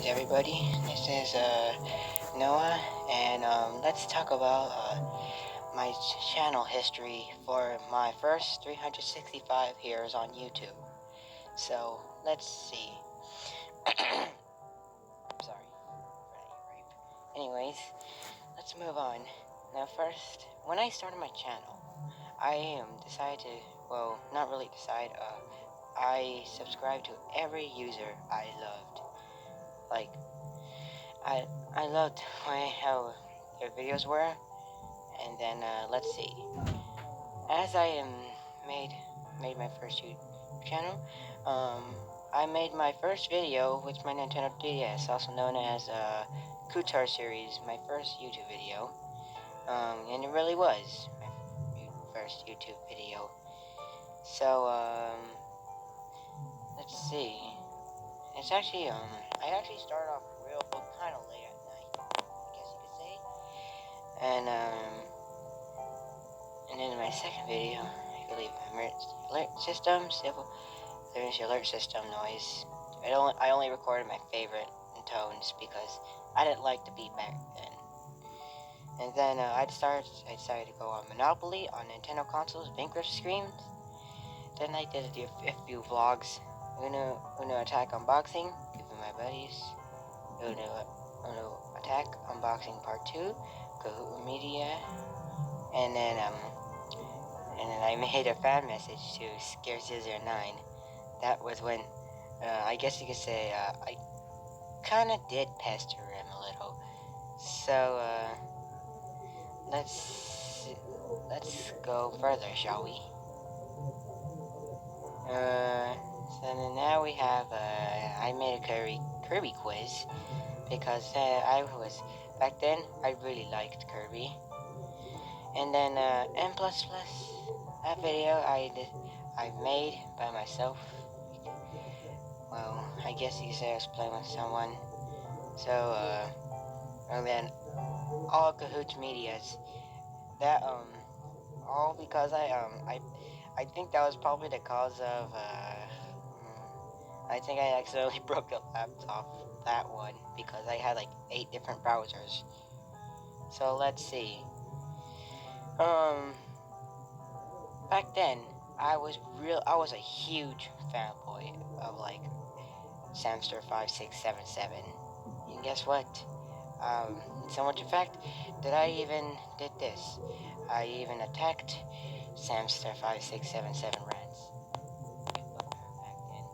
everybody. This is Noah, and let's talk about my channel history for my first 365 years on YouTube. So let's see. Sorry for that rape. Anyways, let's move on. Now, first, when I started my channel, I decided to, well, not really decide. I subscribed to every user I loved. Like, I loved how their videos were, and then let's see. As I made my first YouTube channel, I made my first video with my Nintendo DS, also known as Kutar series, my first YouTube video, and it really was my first YouTube video. So let's see. It's actually I actually started off real kind of late at night, I guess you could say. And then in my second video, I believe emergency alert system, civil emergency alert system noise. I only recorded my favorite tones because I didn't like the beat back then. And then I decided to go on Monopoly on Nintendo consoles, Vanquish Screams. Then I did a few vlogs. Uno Attack Unboxing, giving my buddies. Uno Attack Unboxing Part 2, Kahoot Media. And then I made a fan message to Scare009. That was when, I guess you could say, I kinda did pester him a little. So, let's go further, shall we? So now we have, I made a Kirby quiz, because back then, I really liked Kirby. And then, N++, that video I made by myself. Well, I guess you could say I was playing with someone. So, and then, all Kahoot Medias, that, all because I think that was probably the cause of, I think I accidentally broke the laptop, that one, because I had like 8 different browsers. So let's see. Back then, I was a huge fanboy of like Samster5677. And guess what? So much in fact that I even did this. I even attacked Samster5677 rants. Back then.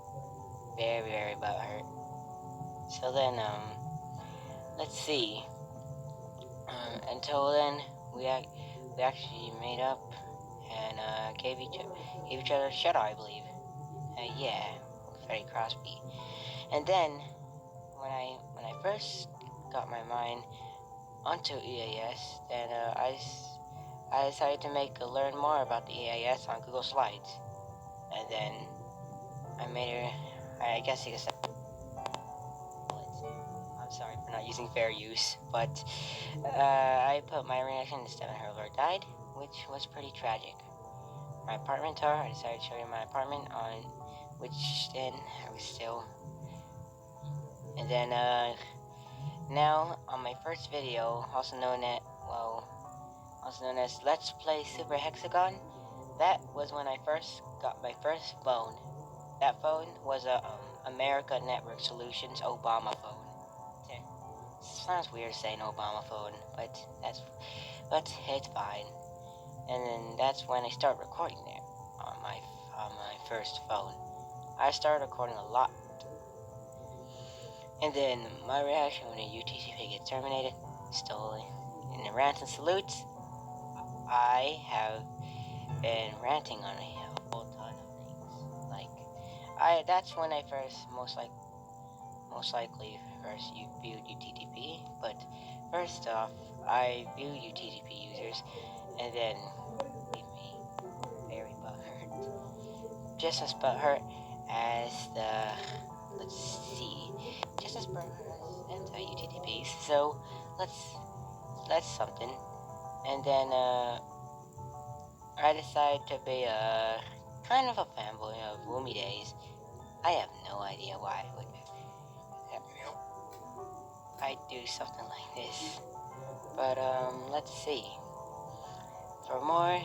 Very, very butthurt. So then, let's see. Until then, we actually made up and gave each other a shadow, I believe. Yeah, Freddy Crosby. And then, when I first got my mind onto EAS, then I decided to learn more about the EAS on Google Slides, and then I made I guess you could say. I'm sorry for not using fair use, but I put my reaction to Stephen Hurler died, which was pretty tragic. My apartment tour, I decided to show you my apartment, on which then I was still. And then now on my first video, also known as Let's Play Super Hexagon, that was when I first got my first phone. That phone was a America Network Solutions Obama phone. Sounds weird saying Obama phone, but it's fine. And then that's when I started recording there on my first phone. I started recording a lot. And then my reaction when a UTCP gets terminated, still in the rants and salutes, I have been ranting on a whole ton of things. That's when I first most likely first viewed UTTP. But first off, I viewed UTTP users, and then made me very butthurt. Just as butthurt as just as butthurt as anti-UTTPs. So that's something. And then I decided to be kind of a fanboy of Woomy Days. I have no idea why I would. I do something like this. But let's see. For more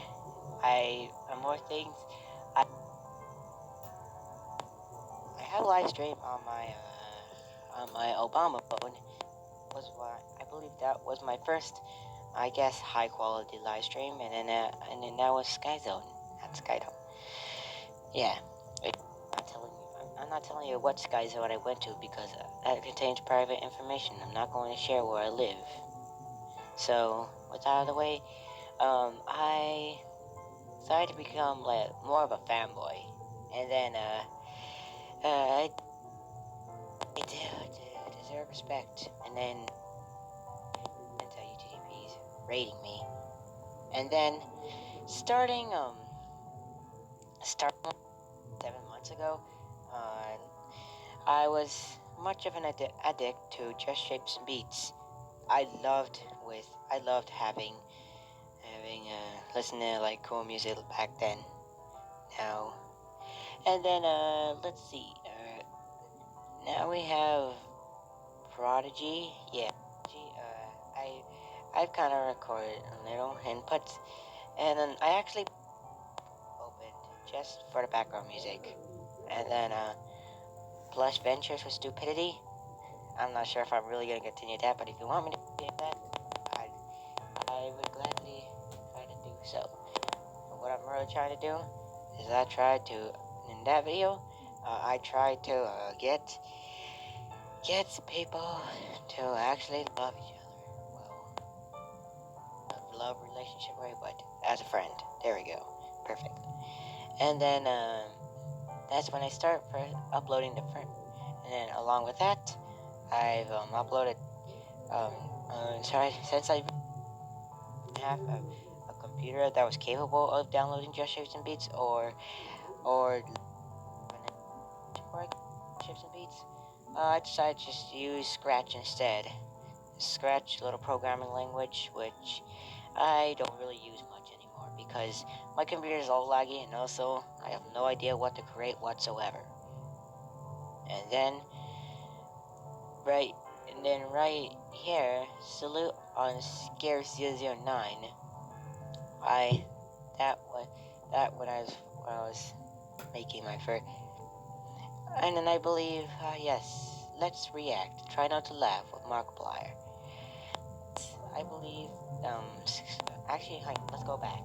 things, I had a live stream on my Obama phone. Was what I believe that was my first, I guess, high quality live stream, and then that was Sky Zone at Skydome. Yeah, I'm not telling you what Sky Zone I went to because that contains private information. I'm not going to share where I live. So with that out of the way, I decided to become like more of a fanboy, and then I deserve respect, and then until UTDP's rating me, and then starting 7 months ago, I was much of an addict to Just Shapes and Beats. I loved having listening to like cool music back then. Now, and then let's see. Now we have Prodigy. Yeah, I've kind of recorded a little inputs, and then I actually opened just for the background music, and then Plush Ventures with Stupidity. I'm not sure if I'm really gonna continue that, but if you want me to do that, I would gladly try to do so. But what I'm really trying to do is in that video, I tried to get people to actually love each other. Well, not love relationship way, but as a friend. There we go. Perfect. And then that's when I start uploading different. And then along with that, I've uploaded. Since I have a computer that was capable of downloading Just Shapes and Beats or Shapes and Beats, I decided to just use Scratch instead. Scratch, little programming language, which I don't really use much anymore because my computer is all laggy, and also I have no idea what to create whatsoever. And then right here, salute on Scare009. When I was making my first, and then I believe yes, let's react. Try not to laugh with Markiplier. I believe actually let's go back.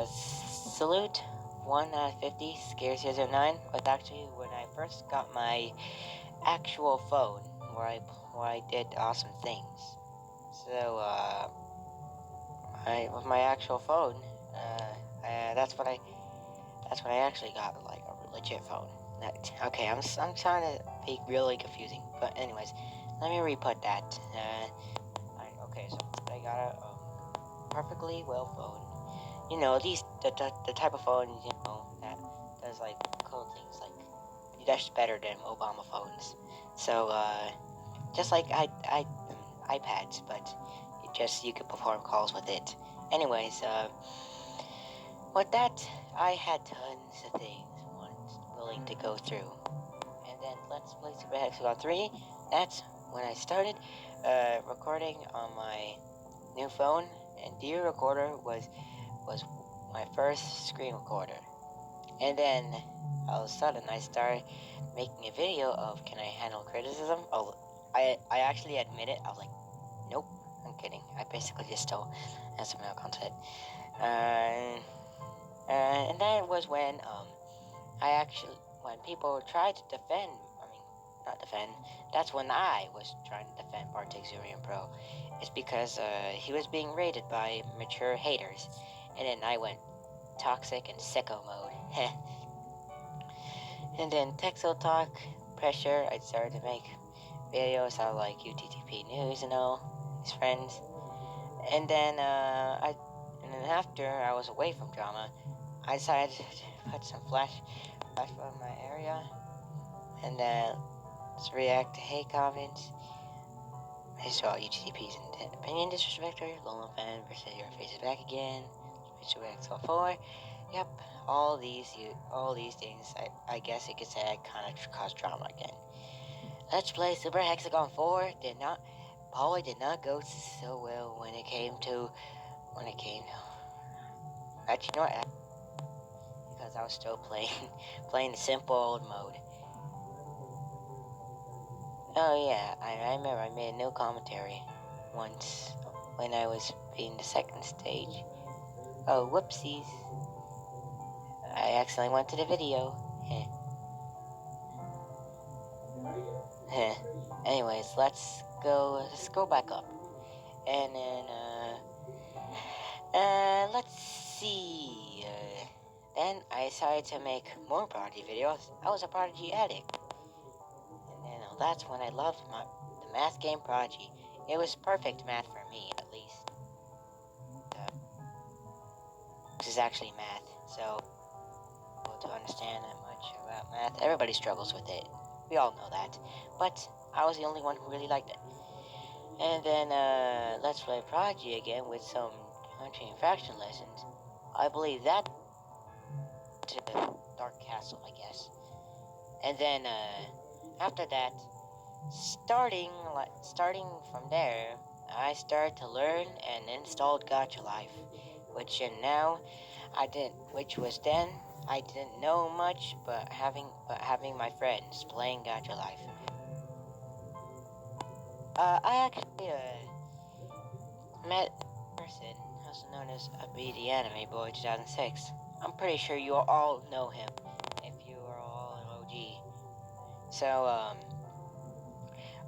Salute 1 out of 50 Scare009 was actually when I first got my actual phone where I did awesome things. So with my actual phone, that's when I actually got like a legit phone. Okay, I'm trying to be really confusing, but anyways, let me re-put that. Okay, so I got a perfectly well phone. You know, these the type of phone that does like cool things, like that's better than Obama phones. So just like iPads, but you could perform calls with it. Anyways, with that, I had tons of things willing to go through. And then let's play Super Hexagon 3. That's when I started recording on my new phone, and the recorder was my first screen recorder. And then all of a sudden I started making a video of can I handle criticism? Oh, I actually admit it. I was like, nope, I'm kidding. I basically just stole SML content. And that was when when people tried to defend, not defend, that's when I was trying to defend Bartexurian Pro. It's because he was being raided by mature haters, and then I went toxic and sicko mode. And then Texel Talk, Pressure, I started to make videos out like UTTP News and all, his friends. And then after I was away from drama, I decided to put some flash from my area, and then let's react to hate comments. I saw UTP's opinion disrespector, Lone Fan versus Your Face is Back Again, Mr. XL4. Yep, all these things, I guess you could say I kind of caused drama again. Let's Play Super Hexagon 4 probably did not go so well when it came to, actually, you know what, because I was still playing the simple old mode. Oh yeah, I remember I made a new commentary once when I was in the second stage. Oh, whoopsies. I accidentally went to the video. Anyways, let's go back up. And then, let's see. Then I decided to make more Prodigy videos. I was a Prodigy addict. And then that's when I loved the math game Prodigy. It was perfect math for me, at least. This is actually math, so to understand that much about math, everybody struggles with it. We all know that. But I was the only one who really liked it. And then, let's play Prodigy again with some country and fraction lessons. I believe that to the Dark Castle, I guess. And then, after that, starting from there, I started to learn and installed Gacha Life, which I didn't know much, but having my friends playing Gacha Life. I actually met a person also known as the Anime Boy 2006. I'm pretty sure you all know him if you are all an OG. So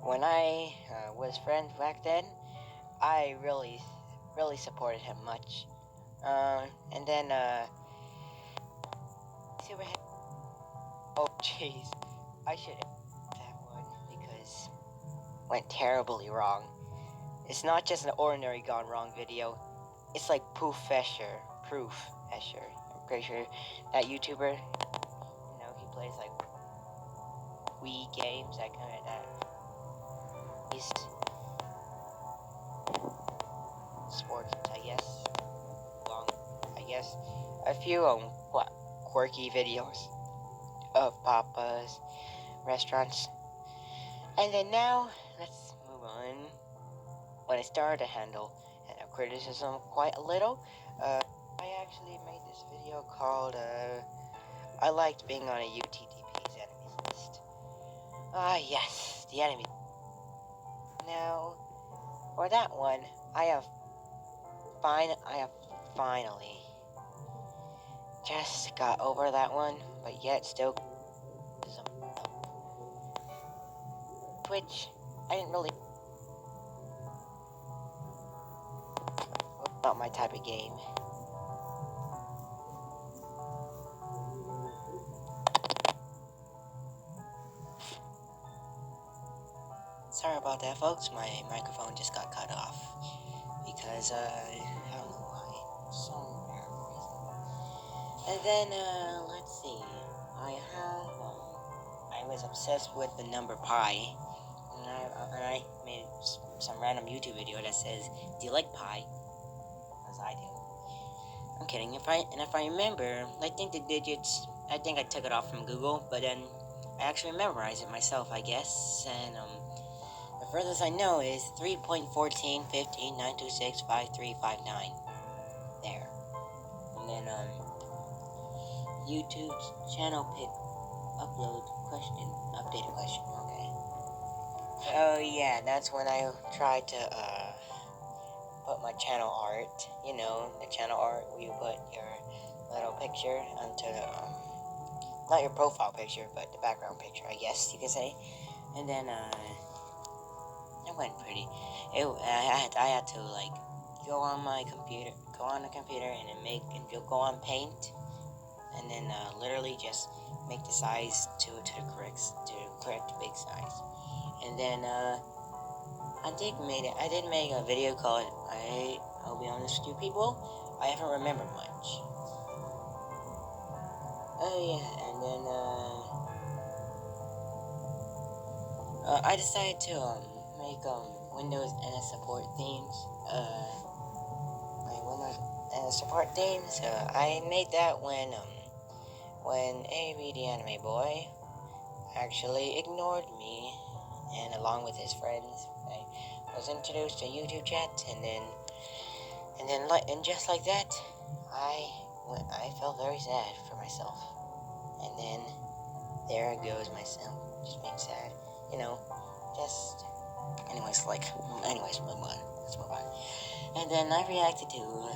when I was friends back then, I really supported him much. And then oh jeez, I should that one because it went terribly wrong. It's not just an ordinary gone wrong video. It's like Proof Escher. I'm pretty sure that YouTuber, he plays like Wii games, that kind of that. He's sports, I guess. A few quirky videos of Papa's restaurants. And then now, let's move on. When I started to handle criticism quite a little, I actually made this video called, I liked being on a UTTP's enemies list. Yes, the enemy. Now, for that one, I have finally just got over that one, but yet still Twitch, I didn't really not my type of game. Sorry about that, folks. My microphone just got cut off because I don't know why. Some reason. And then let's see. I was obsessed with the number pi, and I made some random YouTube video that says, "Do you like pie?" As I do. I'm kidding. If I remember, I think the digits. I think I took it off from Google, but then I actually memorized it myself, I guess. And the furthest I know is 3.1415.9265359. There. And then YouTube's channel pick updated question. Okay. Oh yeah, that's when I tried to put my channel art. The channel art where you put your little picture onto the not your profile picture, but the background picture, I guess you could say. And then it went pretty. I had to like go on the computer, and then go on Paint, and then literally just make the size to the correct big size. And then I did make a video called I'll be honest with you people, I haven't remembered much. Oh yeah, and then I decided to make Windows NS support themes. My Windows NS support themes. I made that when AB the Anime Boy actually ignored me and along with his friends, I was introduced to YouTube chat, and just like that, I felt very sad for myself, and then there goes myself, just being sad, you know, just, anyways, move on, let's move on, and then I reacted to,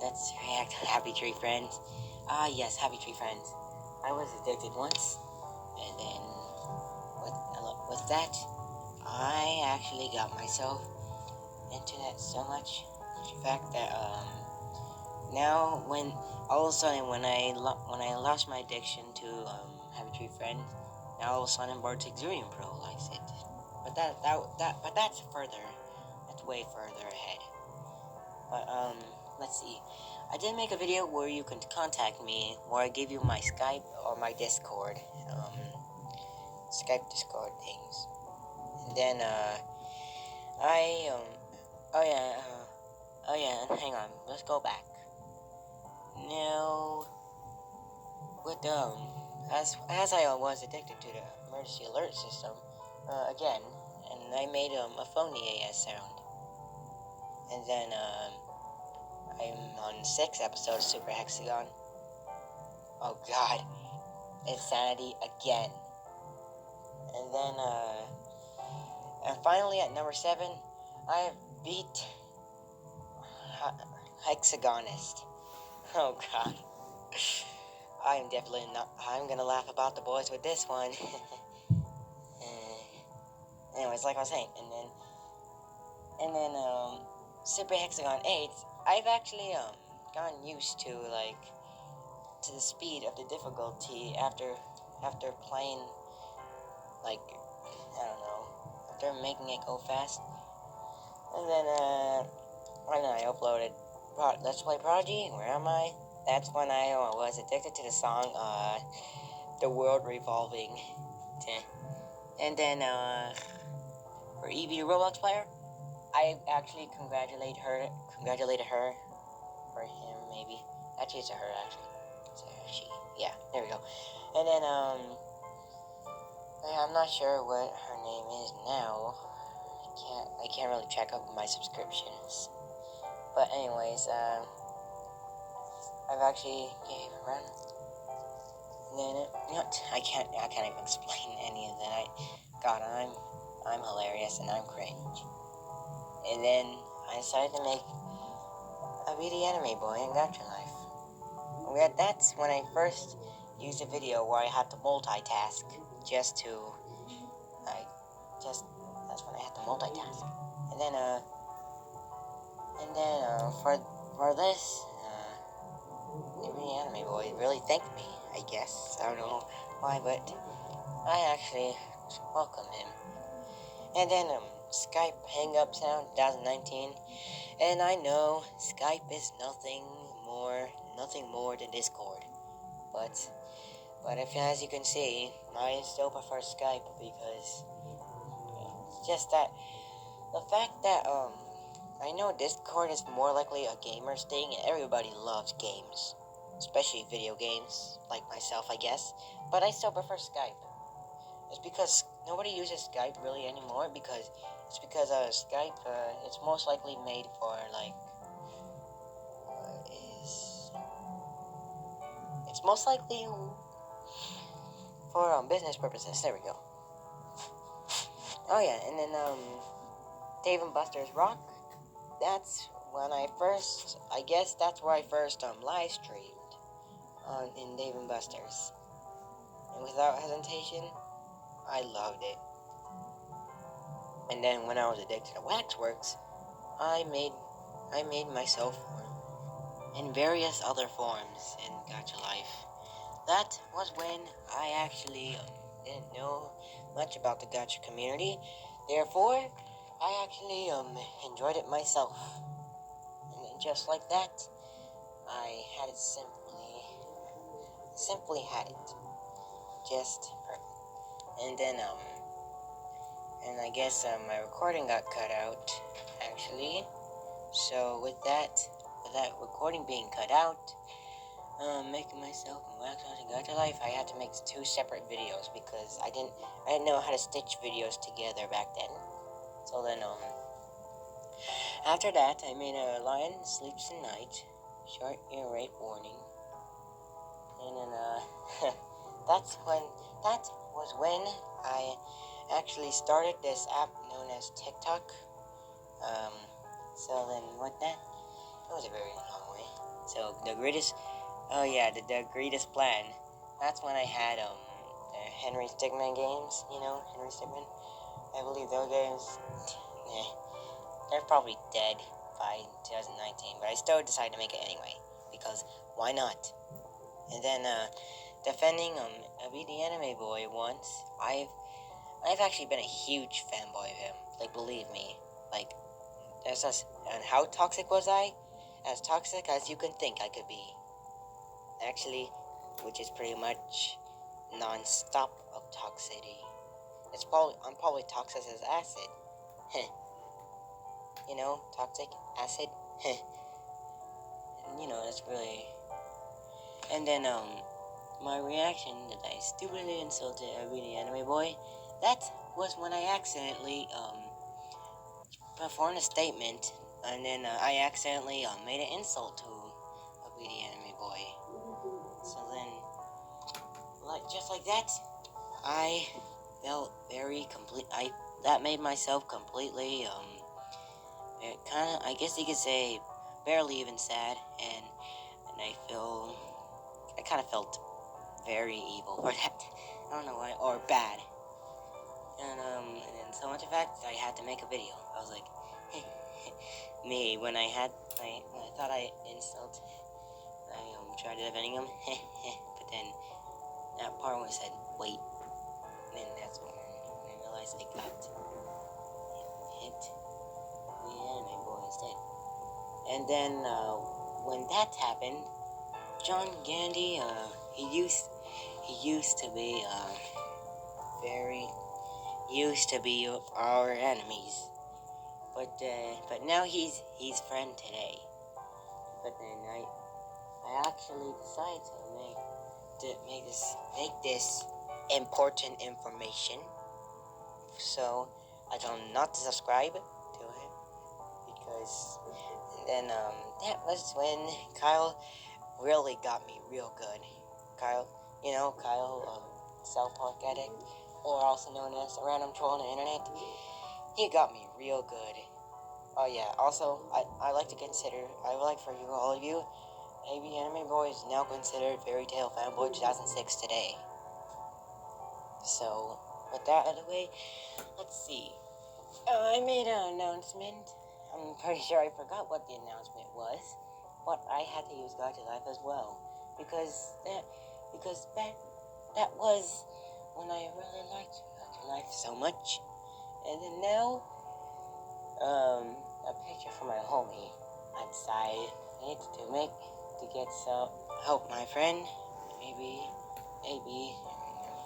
let's react to Happy Tree Friends. Yes, Happy Tree Friends. I was addicted once, and then with that, I actually got myself into that so much. In fact, that now when all of a sudden when I lost my addiction to Happy Tree Friends, now all of a sudden Bartek Zurian Pro likes it. But that's further. That's way further ahead. But let's see. I did make a video where you can contact me, where I give you my Skype or my Discord, Skype Discord things. And then oh yeah, hang on, let's go back. Now, with as I was addicted to the emergency alert system, again, and I made a phony AS sound, and then I'm on the 6th episode of Super Hexagon. Oh God, insanity again. And then and finally at number 7, I beat Hexagonist. Oh God. I am definitely not. I'm gonna laugh about the boys with this one. Anyways, like I was saying, and then Super Hexagon 8. I've actually gotten used to the speed of the difficulty after playing, like, I don't know, after making it go fast. And then I uploaded Let's Play Prodigy. Where am I? That's when I was addicted to the song The World Revolving. And then for Evie, the Roblox player, I actually congratulated her, or him maybe. Actually, it's a her, actually. It's a she. Yeah, there we go. And then I'm not sure what her name is now. I can't really check up my subscriptions. But anyways, I've actually gave a run. I can't even explain any of that. God, I'm hilarious and I'm cringe. And then I decided to make a BD Anime Boy in Gacha Life. That's when I first used a video where I had to multitask that's when I had to multitask. And then for this, the BD Anime Boy really thanked me, I guess. I don't know why, but I actually welcome him. And then Skype Hang Up Sound 2019. And I know Skype is nothing more than Discord. But if, as you can see, I still prefer Skype because it's just that the fact that I know Discord is more likely a gamer's thing and everybody loves games, especially video games, like myself, I guess. But I still prefer Skype. It's because nobody uses Skype really anymore because Skype, it's most likely made for, it's most likely for business purposes. There we go. Oh yeah, and then Dave and Buster's Rock. That's when I guess that's where I first live streamed in Dave and Buster's, and without hesitation, I loved it. And then when I was addicted to Waxworks, I made myself in various other forms in Gacha Life. That was when I actually didn't know much about the Gacha community. Therefore, I actually enjoyed it myself. And just like that, I had it simply had it. Just perfect. And then and I guess my recording got cut out, actually. So with that recording being cut out, making myself wax on to Gacha Life, I had to make 2 separate videos because I didn't know how to stitch videos together back then. So then, after that, I made a Lion Sleeps at Night, short ear rape warning. And then, that was when I actually started this app known as TikTok. So then what that was a very long way. So the greatest plan. That's when I had the Henry Stickmin games. You know Henry Stickmin. I believe those games. They're probably dead by 2019, but I still decided to make it anyway because why not? And then defending Abby the Anime Boy once. I've actually been a huge fanboy of him. Like believe me, like and how toxic was I? As toxic as you can think I could be. Actually, which is pretty much non-stop of toxicity. I'm probably toxic as acid. You know, toxic acid. And, you know, that's really. And then my reaction that I stupidly insulted every the anime boy. That was when I accidentally performed a statement, and then I accidentally made an insult to the anime boy. So then, just like that, I felt very complete. That made myself completely kind of, I guess you could say, barely even sad, and I kind of felt very evil for that. I don't know why, or bad. And so much in fact, I had to make a video. I was like, me when I thought I insulted, I tried defending him, but then that part when I said wait, and then that's when I realized I got hit the anime boy instead. And then when that happened, John Gandy, he used to be our enemies, but now he's friend today. But then I actually decided to make this important information, so I told him not to subscribe to him because then that was when Kyle really got me real good. Kyle, South Park addict, or also known as a random troll on the internet. He got me real good. Oh yeah, also, I like to consider, I would like for you, all of you, AB Anime Boy is now considered Fairy Tail Fanboy 2006 today. So, with that out of the way, let's see. I made an announcement. I'm pretty sure I forgot what the announcement was, but I had to use Gacha Life as well, because that was when I really liked Gacha Life so much. And then now, a picture from my homie. I decided to get some help my friend, maybe,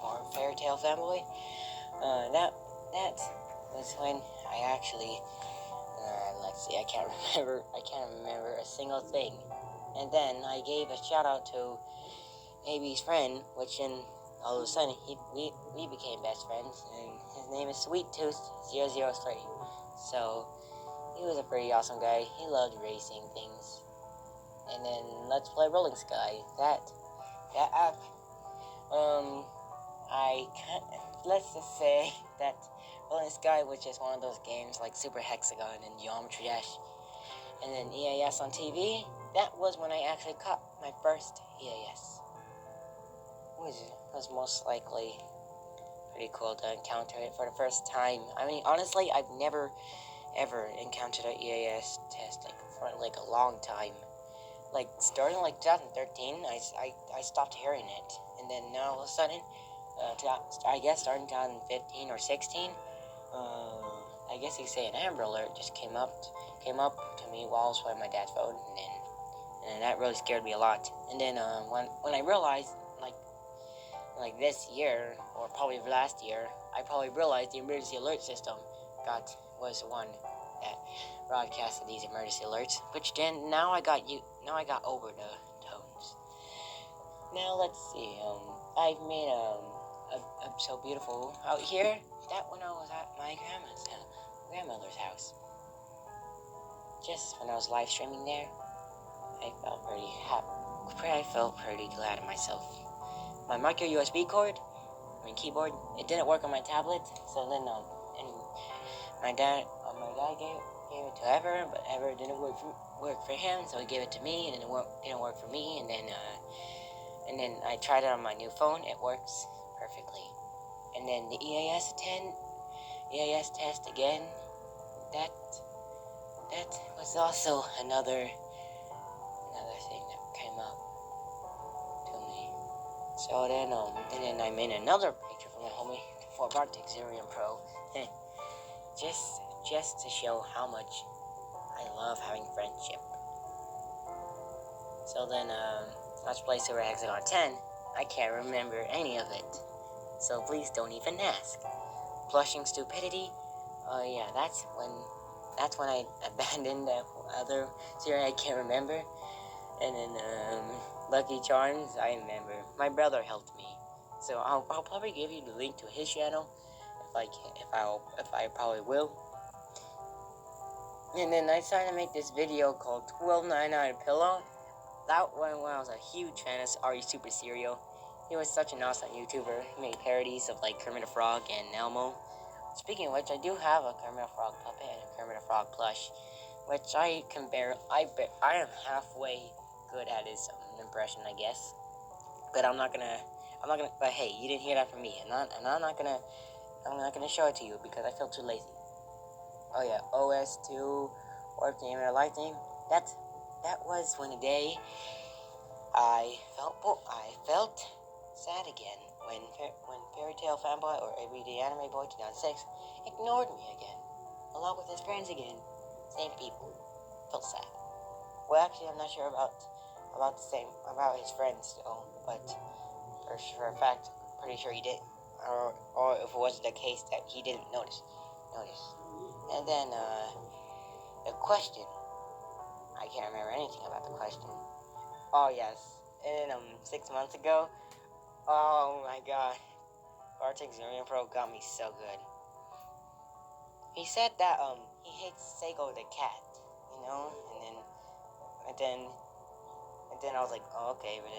or Fairy Tail Fanboy. That was when I actually, let's see, I can't remember a single thing. And then I gave a shout out to AB's friend, which then all of a sudden we became best friends, and his name is Sweet Tooth 003. So he was a pretty awesome guy. He loved racing things. And then Let's Play Rolling Sky. That app. Let's just say that Rolling Sky, which is one of those games like Super Hexagon and Geometry Dash, and then EAS on TV. That was when I actually caught my first EAS. It was most likely pretty cool to encounter it for the first time. I mean, honestly, I've never ever encountered an EAS test for a long time. Like starting 2013, I stopped hearing it, and then now all of a sudden, I guess starting 2015 or 16, I guess you could say an Amber Alert just came up to me while I was playing my dad's phone, and that really scared me a lot. And then when I realized like this year or probably last year, I probably realized the emergency alert system was the one that broadcasted these emergency alerts, which then now I got over the tones. Now let's see. I've made so beautiful out here. That when I was at my grandmother's house. Just when I was live streaming there, I felt pretty happy. I felt pretty glad of myself. My micro USB cord, keyboard, it didn't work on my tablet. So then and my dad gave it to Ever, but Ever didn't work for him, so he gave it to me, and it didn't work for me. And then I tried it on my new phone. It works perfectly. And then the EAS test again. That was also another thing that came up to me. So then I made another picture for my homie for Bartek Zerion Pro, just to show how much I love having friendship. So then let's play Super Hexagon 10. I can't remember any of it, so please don't even ask. Blushing Stupidity. Oh yeah, that's when I abandoned that other series I can't remember. And then Lucky Charms, I remember. My brother helped me, so I'll probably give you the link to his channel if I probably will. And then I decided to make this video called 1299 Pillow. That one when I was a huge fan of Ari Super Serial. He was such an awesome YouTuber. He made parodies of like Kermit the Frog and Elmo. Speaking of which, I do have a Kermit the Frog puppet and a Kermit the Frog plush, which I am halfway good at his impression, I guess. But but hey, you didn't hear that from me, and I'm not gonna show it to you because I feel too lazy. Oh yeah, OS2 Warp Game and Lightning. That was one day I felt sad again when Fairy Tail Fanboy or Everyday Anime Boy 2006 ignored me again, along with his friends again. Same people. Felt sad. Well, actually, I'm not sure about his friends though, but for a fact, pretty sure he did, or if it wasn't the case that he didn't notice. And then the question. I can't remember anything about the question. Oh yes, and 6 months ago. Oh my god, Bartek Zerion Pro got me so good. He said that he hates Seiko the cat, and then I was like, oh, okay, but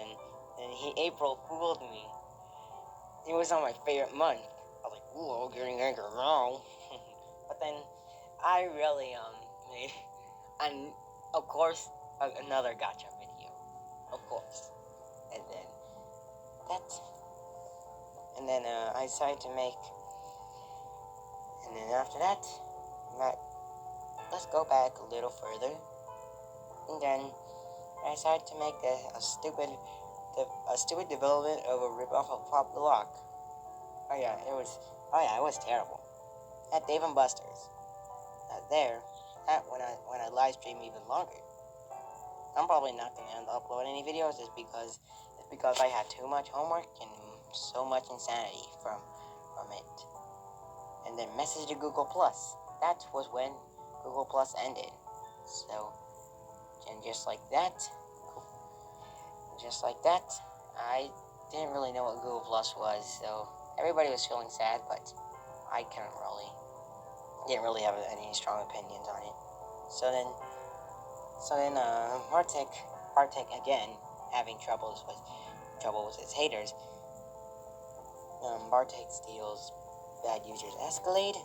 then April fooled me. It was on my favorite month. I was like, ooh, I'm getting angry now. But then I really made, and of course another gotcha video, of course, and then I decided to make, and then after that, let's go back a little further, and then I decided to make a stupid development of a ripoff of Pop the Lock. Oh yeah, it was terrible. At Dave and Buster's. When I live stream even longer. I'm probably not gonna upload any videos just because I had too much homework and so much insanity from it. And then message to Google Plus. That was when Google Plus ended. So, and just like that, I didn't really know what Google Plus was. So everybody was feeling sad, but I didn't really have any strong opinions on it. So then Bartek again having troubles with his haters. Bartek steals bad users Escalade.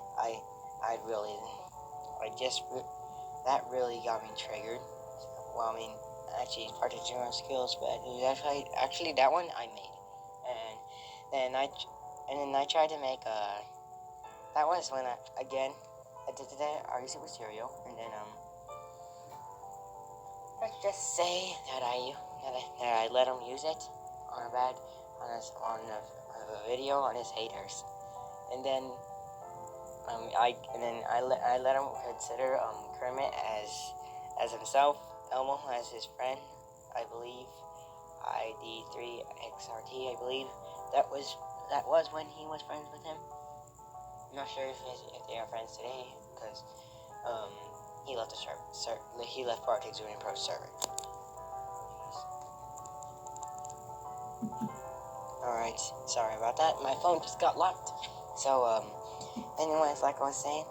That really got me triggered. Well, I mean, actually, Bartek Zero skills bad users. Actually, that one I made, and then I tried to make a. That was when I did that Argus with Serial, and then let's just say that I let him use it on a video on his haters, and then I let him consider Kermit as himself, Elmo as his friend, I believe, ID3XRT, I believe. That was when he was friends with him. I'm not sure if they are friends today, because he left the server. He left Bartek Zerion Pro server. anyways, sorry about that. My phone just got locked. So, anyways, like I was saying.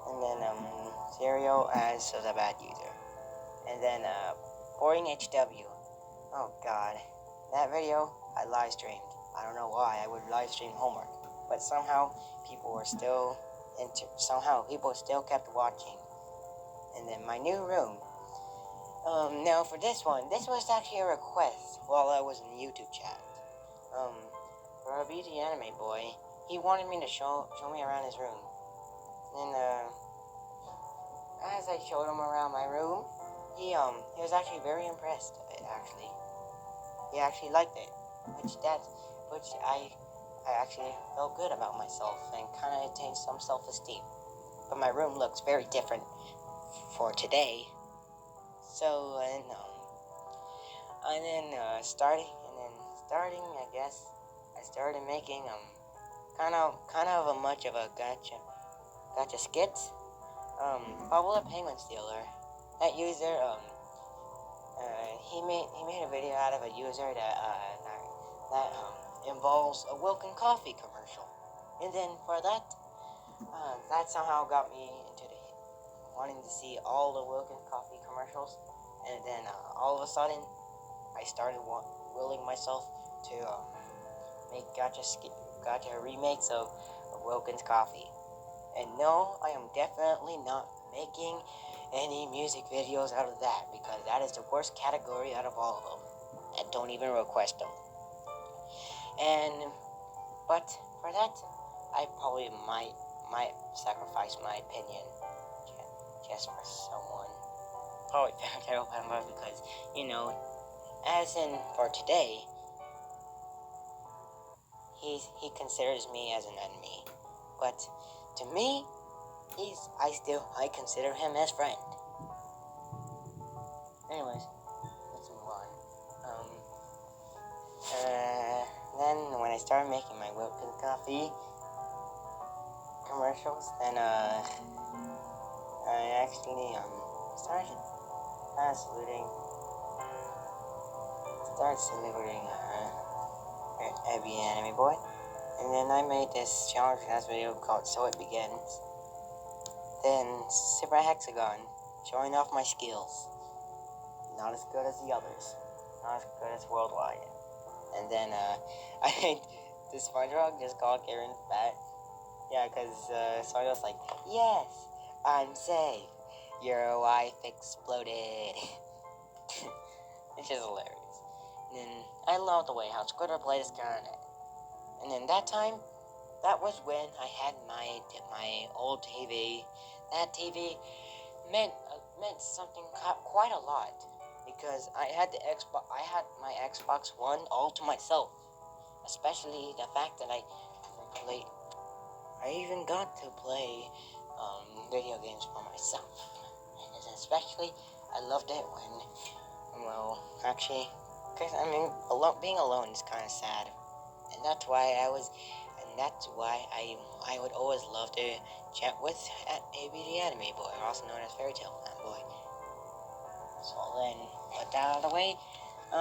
And then, Serial as the bad user. And then, Boring HW. Oh, God. That video, I live streamed. I don't know why I would live stream homework. But somehow, people still kept watching. And then my new room. Now for this one, this was actually a request while I was in the YouTube chat. For a BT anime boy, he wanted me to show me around his room. And, as I showed him around my room, he was actually very impressed, actually. He actually liked it, which I actually felt good about myself and kind of attained some self-esteem. But my room looks very different for today. So, starting, I guess, I started making, kind of a much of a gotcha skits. Bubble the Penguin Stealer, that user, he made a video out of a user that involves a Wilkin coffee commercial. And then for that, that somehow got me into wanting to see all the Wilkin coffee commercials. And then, all of a sudden, I started willing myself to, make gotcha remakes of Wilkins coffee. And no, I am definitely not making any music videos out of that, because that is the worst category out of all of them. And don't even request them. But for that, I probably might sacrifice my opinion just for someone. Probably because, as in for today, he considers me as an enemy. But to me, I consider him as friend. Anyways, let's move on. Then when I started making my Wilkin coffee commercials, then I actually started saluting Abby Anime Boy. And then I made this challenge class video called So It Begins. Then Super Hexagon, showing off my skills. Not as good as the others. Not as good as Worldwide. And then I made this SpongeBob just called Karen fat. Yeah, because SpongeBob's like, yes, I'm safe. Your wife exploded. It's just hilarious. And then I love the way how Squidward played his clarinet. And then that was when I had my old TV. That TV meant something quite a lot, because I had my Xbox One all to myself. Especially the fact that I even got to play video games for myself. And especially, I loved it when, because being alone is kind of sad. And that's why I would always love to chat with ABD Anime Boy, also known as Fairy Tale Fanboy. So then, put that out of the way, I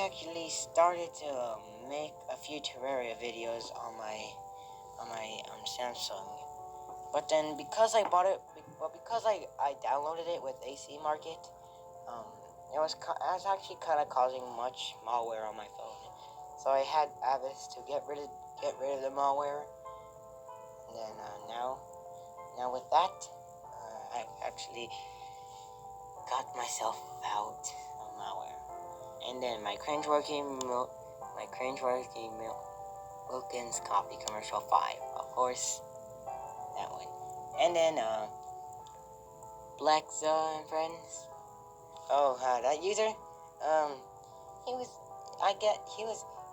actually started to make a few Terraria videos on my Samsung. But then because I downloaded it with AC Market, I was actually kind of causing much malware on my phone. So I had Abyss to get rid of the malware. And then now with that, I actually got myself out of malware. And then my cringeworthy Wilkins Coffee Commercial 5, of course, that one. And then Blackza and Friends. Oh, that user,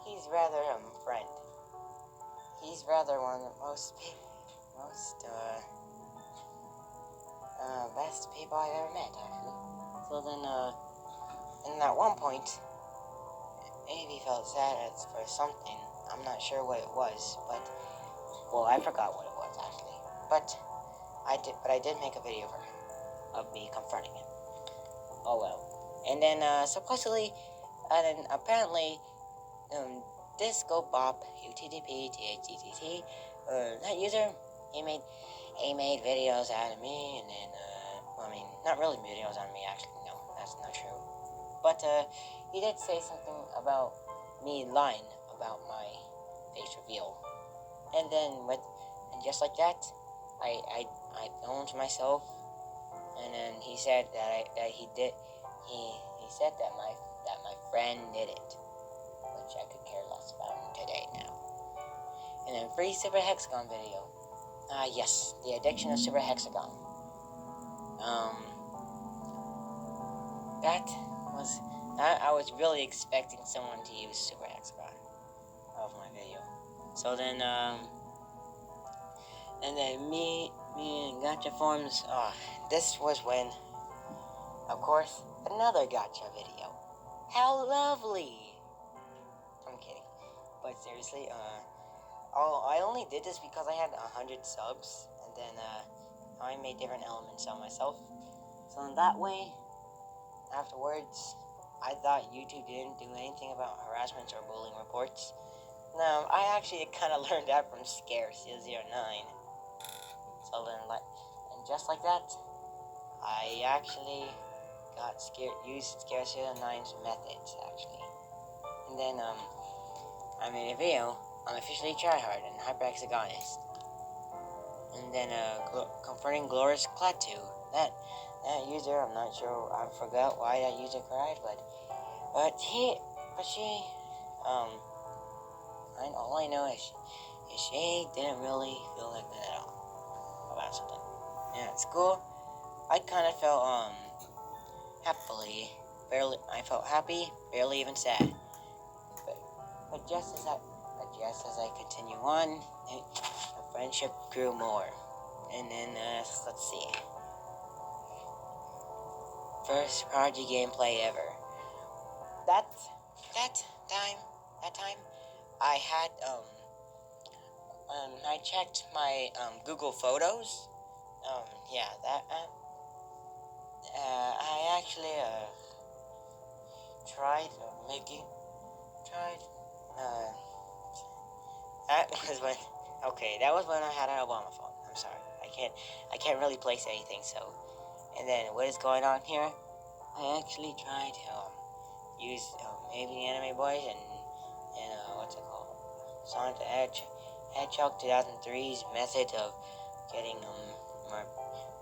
he's rather friend. He's rather one of the most best people I've ever met, actually. So then, and at one point, Amy felt sad for something. I'm not sure what it was, but I forgot what it was actually. But I did make a video of me confronting him. Oh well. And then supposedly, and then apparently, Disco Bop UTTP THTTT. That user, he made videos out of me, and then not really videos on me actually. No, that's not true. But he did say something about me lying about my face reveal, and just like that, I filmed myself, and then he said that he said that my friend did it, which I could care less about today now. And then free Super Hexagon video. Yes, the addiction of Super Hexagon. I was really expecting someone to use Super Hexagon of my video. So then, and then me and Gacha Forms, this was when, of course, another Gacha video. How lovely! I'm kidding. But seriously, I only did this because I had 100 subs, and then, I made different elements on myself. So in that way, afterwards, I thought YouTube didn't do anything about harassment or bullying reports. No, I actually kind of learned that from Scare009. So then, and just like that, I actually used Scare009's methods, actually. And then, I made a video on officially tryhard and hyperhexagonist. And then, confronting Glorious Klaatu. That user, I'm not sure, I forgot why that user cried, but she, all I know is she didn't really feel like that at all about something. Yeah, at school, I kind of felt, I felt happy, barely even sad. But just as I continue on, the friendship grew more. And then, let's see. First Prodigy gameplay ever. That time, I had, I checked my, Google Photos. Yeah, that, I actually, that was when I had an Obama phone. I'm sorry, I can't really place anything, so, and then, what is going on here? I actually tried to, use, maybe Anime Boys and what's it called? Sonic the Hedgehog 2003's method of getting, more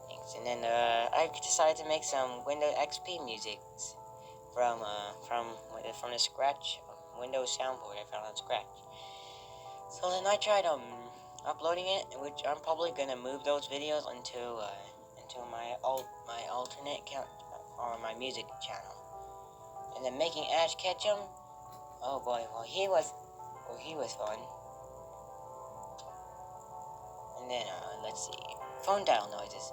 things. And then, I decided to make some Windows XP music from the Scratch Windows soundboard I found on Scratch. So then I tried, uploading it, which I'm probably gonna move those videos into my alternate account, or my music channel. And then making Ash Ketchum, oh boy, he was fun. And then, let's see, phone dial noises.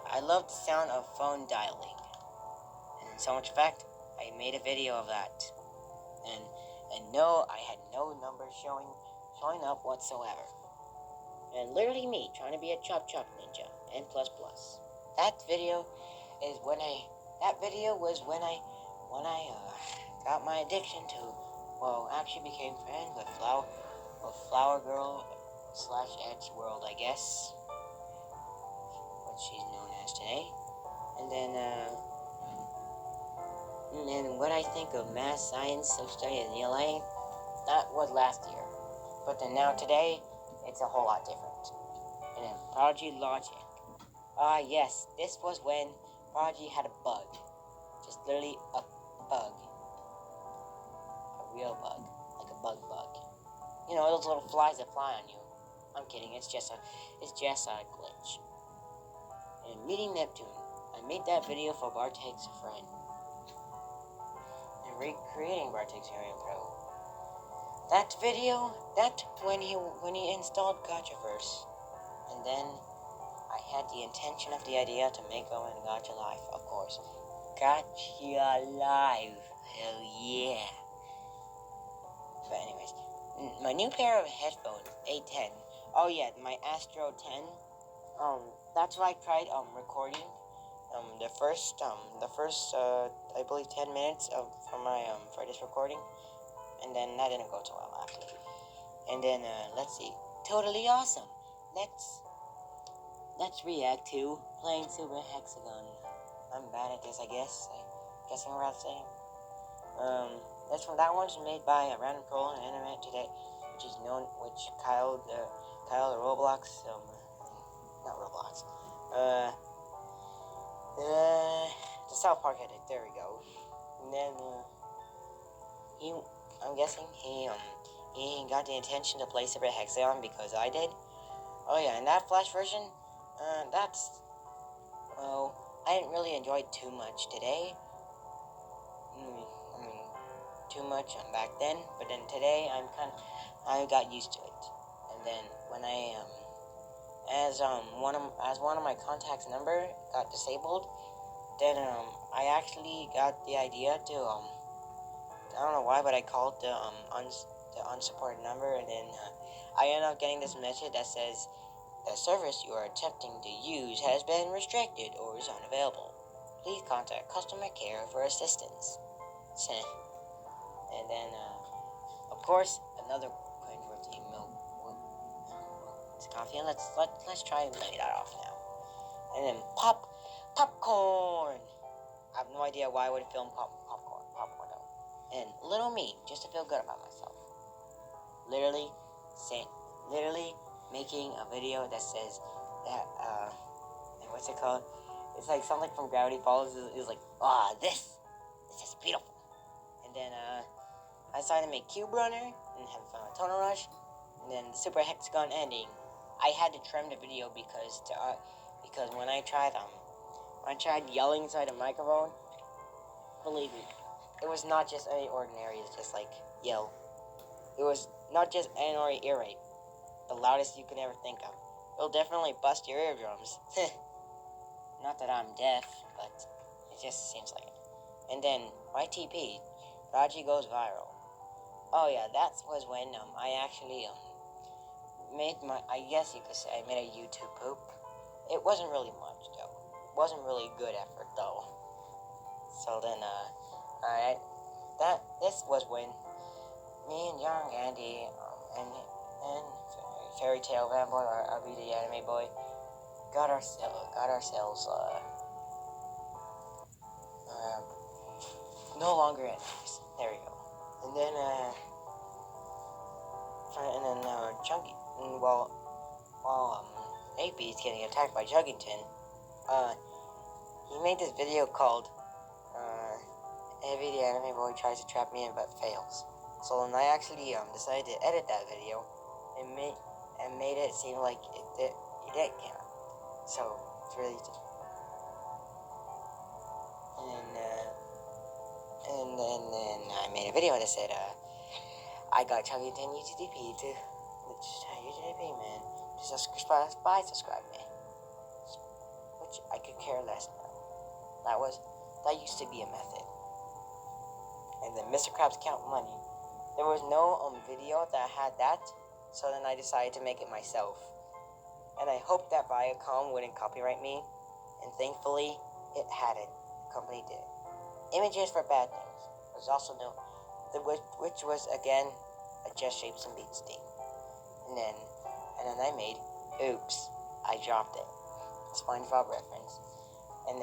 I love the sound of phone dialing. And so much fact, I made a video of that. And no, I had no numbers showing up whatsoever. And literally me trying to be a chop ninja, N++. That video was when I got my addiction to, actually became friends with Flower Girl / Edge World, I guess, what she's known as today. And then what I think of math, science, social studies in ELA, that was last year. But then now today, it's a whole lot different. And then Prodigy Logic. Yes, this was when Prodigy had a bug. Just literally a bug. A real bug. Like a bug. You know, those little flies that fly on you. I'm kidding, it's just a glitch. And meeting Neptune. I made that video for Bartek's friend. And recreating Bartek's Hearing Pro. That video, when he installed Gachaverse. And then I had the intention of the idea to make him in Gacha Live, of course. Gacha Live, hell yeah. But anyways, my new pair of headphones, A10. Oh yeah, my Astro 10. That's what I tried recording. The first I believe 10 minutes for this recording. and then that didn't go too well after. And then let's see, totally awesome. Let's react to playing Super Hexagon. I'm bad at this, I guess. Guessing we're about to say. That one's made by a random troll on the internet today, Kyle the Roblox, not Roblox, the South Park edit. There we go. And then I'm guessing he got the intention to play Super Hexagon because I did. Oh yeah, and that Flash version, I didn't really enjoy it too much today. Too much back then, but then today I got used to it. And then when as one of my contacts number got disabled, then I actually got the idea to I don't know why, but I called the unsupported number, and then I ended up getting this message that says the service you are attempting to use has been restricted or is unavailable. Please contact customer care for assistance. And then, of course, another cringeworthy coffee. And let's try and lay that off now. And then popcorn. I have no idea why I would film popcorn though. And little me, just to feel good about myself. Literally making a video that says that what's it called? It's like something from Gravity Falls. Is like, this is beautiful. And then I decided to make Cube Runner and have fun with Tunnel Rush, and then the Super Hexagon ending. I had to trim the video because when I tried yelling inside a microphone, believe me, it was not just any ordinary. It's just like yell. It was not just any ordinary ear rape. The loudest you could ever think of. It'll definitely bust your eardrums. Not that I'm deaf, but it just seems like it. And then my TP, Raji goes viral. Oh yeah, that was when I actually made I guess you could say I made a YouTube poop. It wasn't really much though. It wasn't really good effort though. So then this was when me and young Andy and Fairy Tale Fanboy, or I'll be the anime boy, got ourselves no longer enemies. There we go. And then Chunky, while AP is getting attacked by Chuggington, he made this video called Heavy the Anime Boy Tries to Trap Me In But Fails. So then I actually decided to edit that video and made it seem like he did count. So it's really and then I made a video that said I got Chuggington UTDP to UTDP man to subscribe me, which I could care less now. That used to be a method. And then Mr. Krabs Count Money. There was no video that had that, so then I decided to make it myself. And I hoped that Viacom wouldn't copyright me, and thankfully it had it. The company did. Images for Bad Things was also new, which was again a Just Shapes and Beats theme. And then I made Oops, I Dropped It. SpongeBob reference. And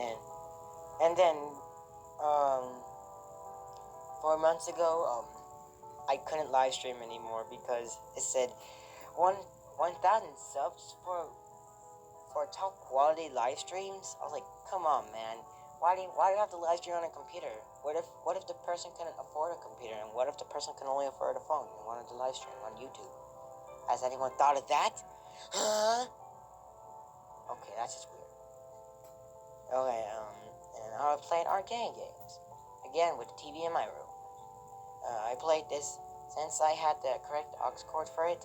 then 4 months ago, I couldn't live stream anymore because it said 1,000 subs for top quality live streams. I was like, come on, man. Why do you have to live stream on a computer? What if the person couldn't afford a computer, and what if the person can only afford a phone and wanted to live stream on YouTube? Has anyone thought of that? Huh? Okay, that's just weird. Okay, and I was playing arcade games again with the TV in my room. I played this since I had the correct aux cord for it.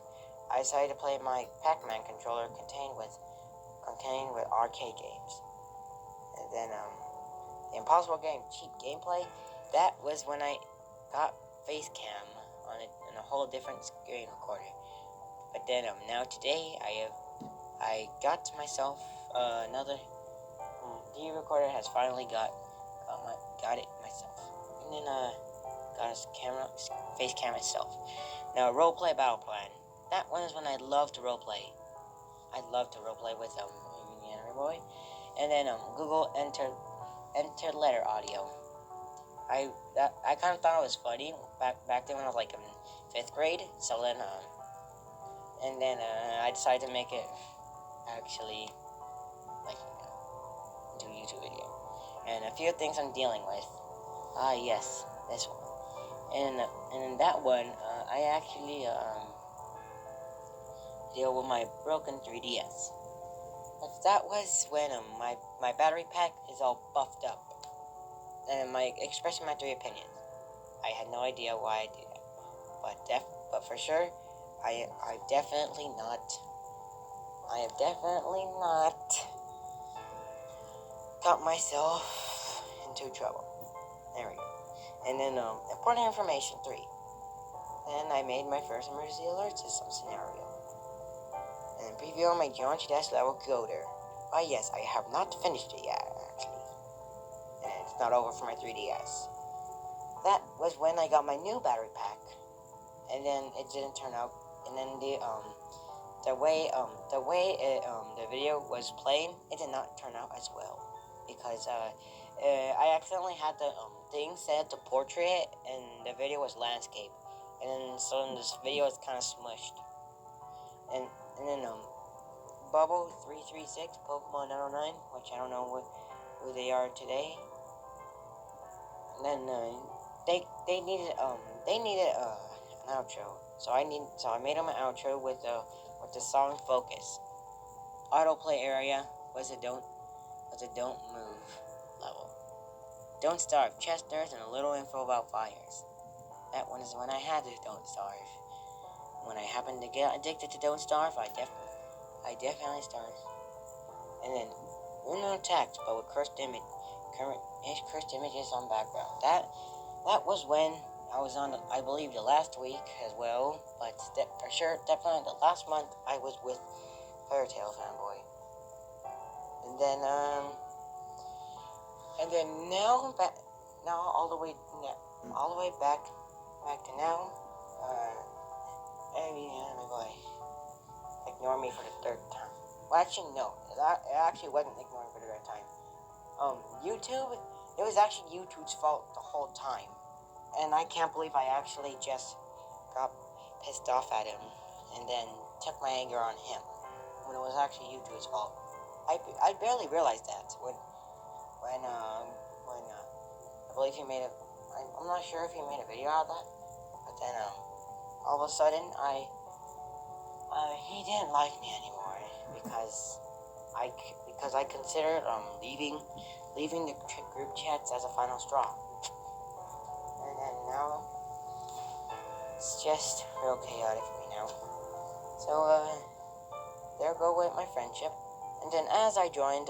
I decided to play my Pac-Man controller contained with arcade games. And then the Impossible Game cheap gameplay. That was when I got face cam on it in a whole different screen recorder. But then now today I got myself another D recorder. Has finally got it myself. And then got a face cam itself. Now, roleplay battle plan. That one is when I love to roleplay. I love to roleplay with Anime Boy, and then Google enter letter audio. I kind of thought it was funny back then when I was like in 5th grade. So then I decided to make it actually like do a YouTube video. And a few things I'm dealing with. Yes, this one. And in that one, I actually deal with my broken 3DS. But that was when my battery pack is all buffed up. And expressing my 3 opinions. I had no idea why I did that. But for sure, I have definitely not got myself into trouble. There we go. And then important information 3. And I made my first emergency alert system scenario. And preview on my Geometry Dash level coder. Yes, I have not finished it yet, actually. And it's not over for my 3DS. That was when I got my new battery pack. And then it didn't turn out. And then the way the video was playing, it did not turn out as well. Because I accidentally had the thing set to portrait, and the video was landscape. And then so this video is kind of smushed. And then Bubble 336 Pokemon 909, which I don't know who they are today. And then they needed an outro. So I made them an outro with the song Focus. Autoplay area was a don't move level. Don't starve, chest nerds, and a little info about fires. That one is when I had to don't starve. When I happened to get addicted to don't starve, I definitely starved. And then Uno attacked, but with cursed images on background. That was when I was on, I believe, the last week as well. But for sure, definitely the last month I was with Fairytale Fanboy. And then now all the way back to now. Anime Boy, ignore me for the 3rd time. Well, actually, no. It actually wasn't ignoring for the 3rd time. YouTube, it was actually YouTube's fault the whole time. And I can't believe I actually just got pissed off at him and then took my anger on him when it was actually YouTube's fault. I barely realized that when I believe he made I'm not sure if he made a video out of that, but then all of a sudden he didn't like me anymore because I considered leaving the group chats as a final straw. And then now it's just real chaotic for me now. So there go with my friendship. And then as I joined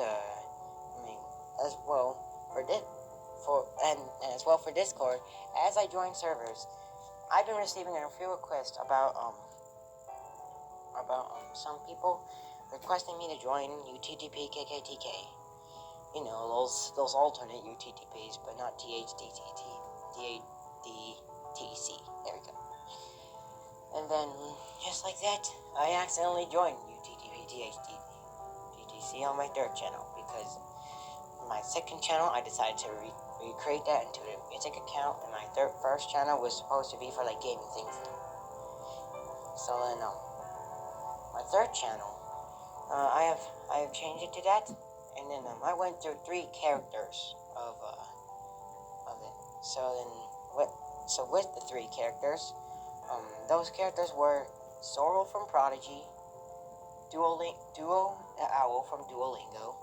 as well for Discord, as I joined servers, I've been receiving a few requests about some people requesting me to join UTTP KKTK. You know, those alternate UTTPs, but not THDTC. There we go. And then, just like that, I accidentally joined UTTP THDTC on my 3rd channel, because my 2nd channel, I decided to recreate that into a music account, and my 1st channel was supposed to be for like gaming things. So then, my 3rd channel, I have changed it to that, and then I went through 3 characters of it. So with the 3 characters, those characters were Sorrel from Prodigy, Duo the Owl from Duolingo,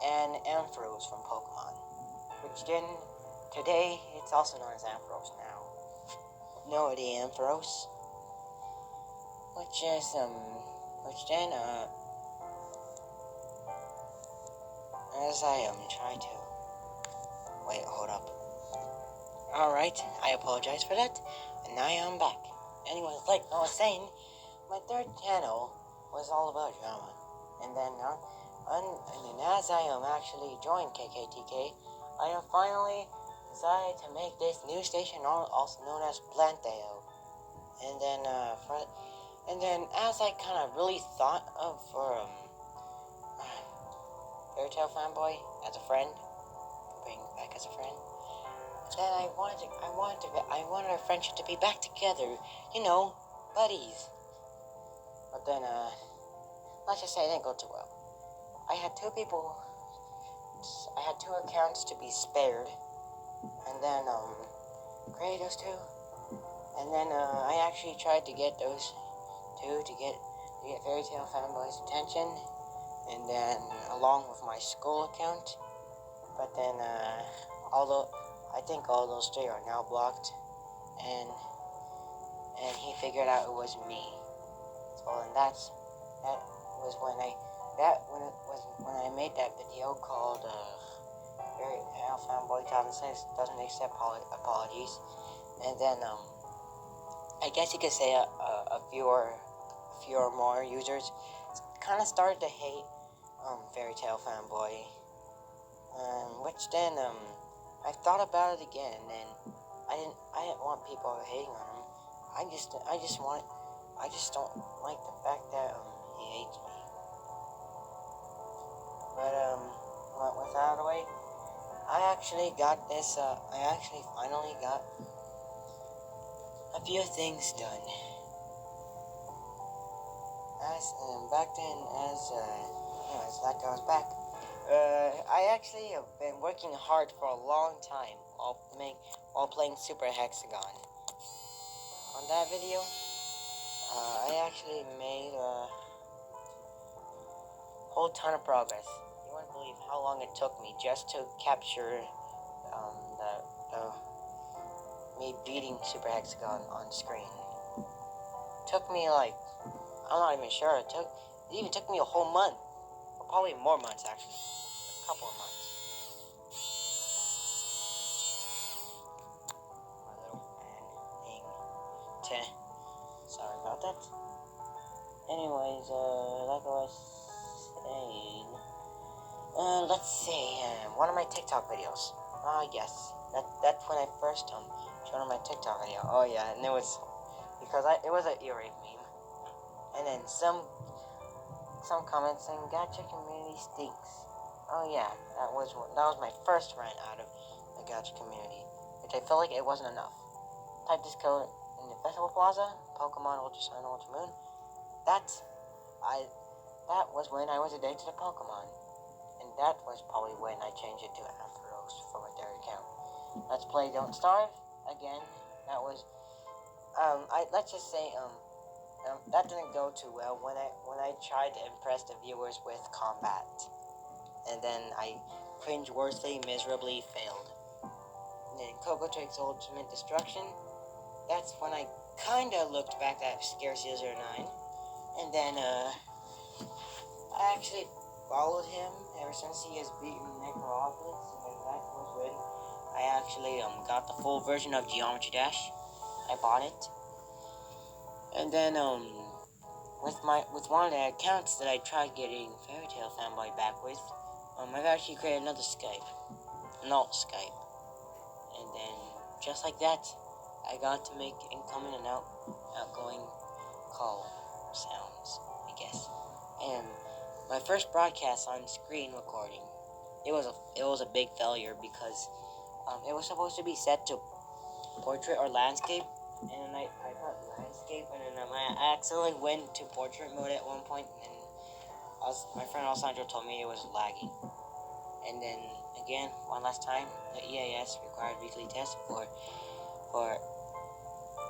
and Ampharos from Pokemon, which then today it's also known as Ampharos now. No, the Ampharos, which then as I trying to wait, hold up. Alright, I apologize for that, and now I am back. Anyways, like I was saying, my 3rd channel was all about drama, and then as I actually joined KKTK, I have finally decided to make this new station, also known as Planteo. And then, as I kind of really thought of for Fairy Tail Fanboy as a friend, bring back as a friend. Then I wanted our friendship to be back together, you know, buddies. But then, let's just say it didn't go too well. I had two accounts to be spared, and then, created those two, and then, I actually tried to get those two to get Fairy Tail Fanboy's attention, and then, along with my school account, but then, although, I think all those three are now blocked, and he figured out it was me. So, and that was when I made that video called, Fairy Tail Fanboy 2006 doesn't accept apologies, and then, I guess you could say a few or more users kind of started to hate, Fairy Tail Fanboy, which then, I thought about it again, and I didn't want people hating on him. I just don't like the fact that, he hates me. But, with that out of the way, I actually finally got a few things done. Back then, anyways, that goes back. I actually have been working hard for a long time while playing Super Hexagon. On that video, I actually made a whole ton of progress. You wouldn't believe how long it took me just to capture me beating Super Hexagon on screen. Took me like, I'm not even sure, it even took me a whole month. Or probably more months actually. A couple of months. My little fan thing. Sorry about that. Anyways, like I was saying, let's see, one of my TikTok videos. Yes, that's when I first showed on my TikTok video. Oh yeah, and it was because it was an ear rape meme, and then some comments saying gacha community stinks. Oh yeah, that was my first rant out of the gacha community, which I felt like it wasn't enough. Type this code in the Festival Plaza, Pokemon Ultra Sun, Ultra Moon. That was when I was addicted to Pokemon, and that was probably when I changed it to Ampharos for my third account. Let's play Don't Starve again. That was let's just say that didn't go too well when I tried to impress the viewers with combat, and then I cringe-worthy miserably failed. And then Coco Tricks Ultimate Destruction. That's when I kinda looked back at Scarce 09, and then I actually followed him ever since he has beaten Necropolis, and that was when I actually got the full version of Geometry Dash. I bought it, and then with one of the accounts that I tried getting Fairy Tail Fanboy back with, I've actually created another Skype, an alt Skype, and then just like that, I got to make incoming and outgoing call sounds, I guess. And my first broadcast on screen recording, it was a big failure because it was supposed to be set to portrait or landscape, and then I put landscape, and then I accidentally went to portrait mode at one point, and my friend Alessandro told me it was lagging. And then again, one last time, the EAS required weekly test for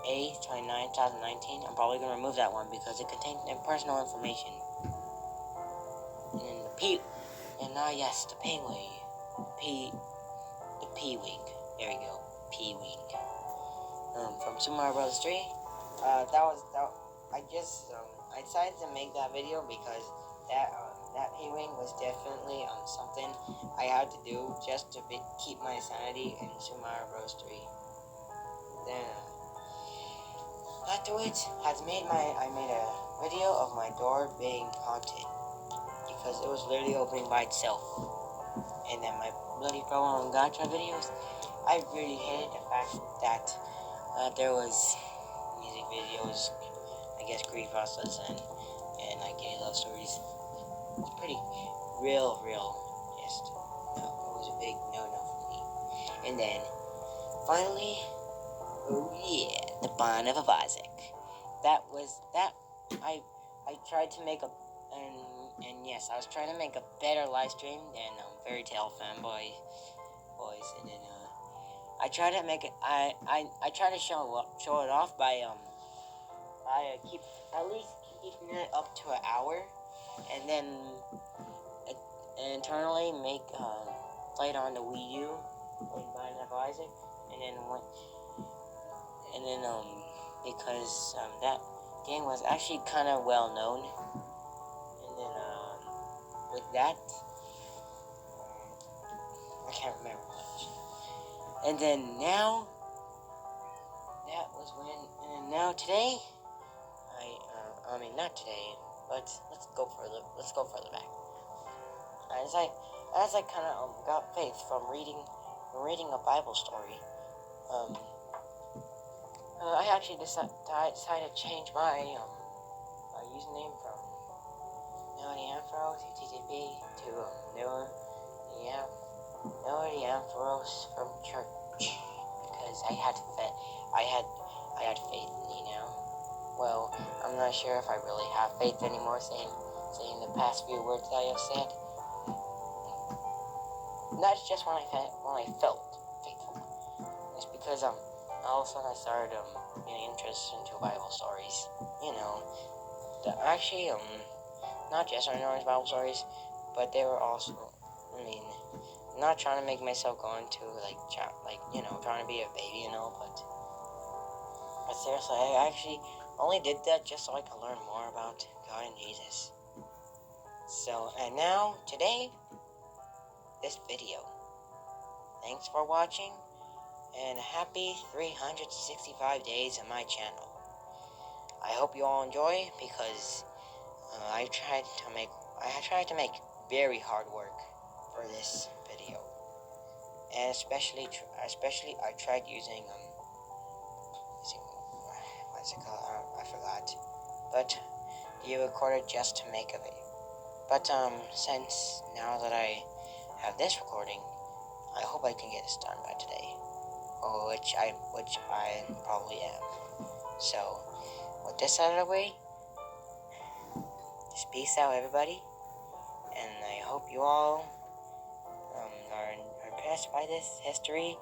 A29 2019. I'm probably gonna remove that one because it contained personal information. And then the P-Wing. The P-Wing. There we go. P-Wing. From Super Mario Bros. 3. I decided to make that video because that P-Wing was definitely something I had to do just to keep my sanity in Super Mario Bros. 3. Then afterwards, I made a video of my door being haunted because it was literally opening by itself. And then my bloody problem on gacha videos, I really hated the fact that there was music videos, I guess creepypastas and like gay love stories. It's pretty real. Just it was a big no-no for me. And then finally, oh yeah, the Bond of Isaac. That was that. I tried to make a and yes, I was trying to make a better live stream than Fairy Tale Fanboy boys, and then I try to make it. I try to show it off by keep at least keeping it up to an hour, and then internally make play it on the Wii U with Binding of Isaac, and then because that game was actually kind of well known, and then with that I can't remember much, and then now that was when, and now today I mean not today, but let's go further back. As I kind of got faith from reading a Bible story. I actually decided to change my username from Neodiampharos TTP to Neodiampharos from church, because I had faith in you now. Well, I'm not sure if I really have faith anymore, saying the past few words that I have said. That's just when I felt faithful. It's because all of a sudden I started getting interested into Bible stories. You know, actually not just ordinary Bible stories, but they were also, I mean, not trying to make myself go into trying to be a baby, but seriously, I actually only did that just so I could learn more about God and Jesus. So, and now, today, this video. Thanks for watching, and happy 365 days on my channel. I hope you all enjoy, because I tried to make very hard work for this video, and especially I tried using what's it called? I forgot. But you recorded just to make a video. But since now that I have this recording, I hope I can get this done by today, which I probably am. So, with this out of the way, just peace out, everybody, and I hope you all are impressed by this history.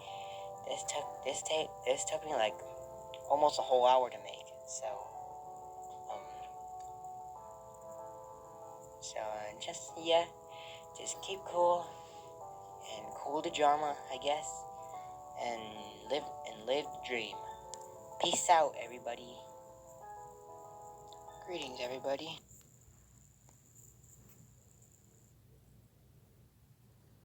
This took me like almost a whole hour to make. Just keep cool and cool the drama, I guess, and live the dream. Peace out, everybody. Greetings, everybody.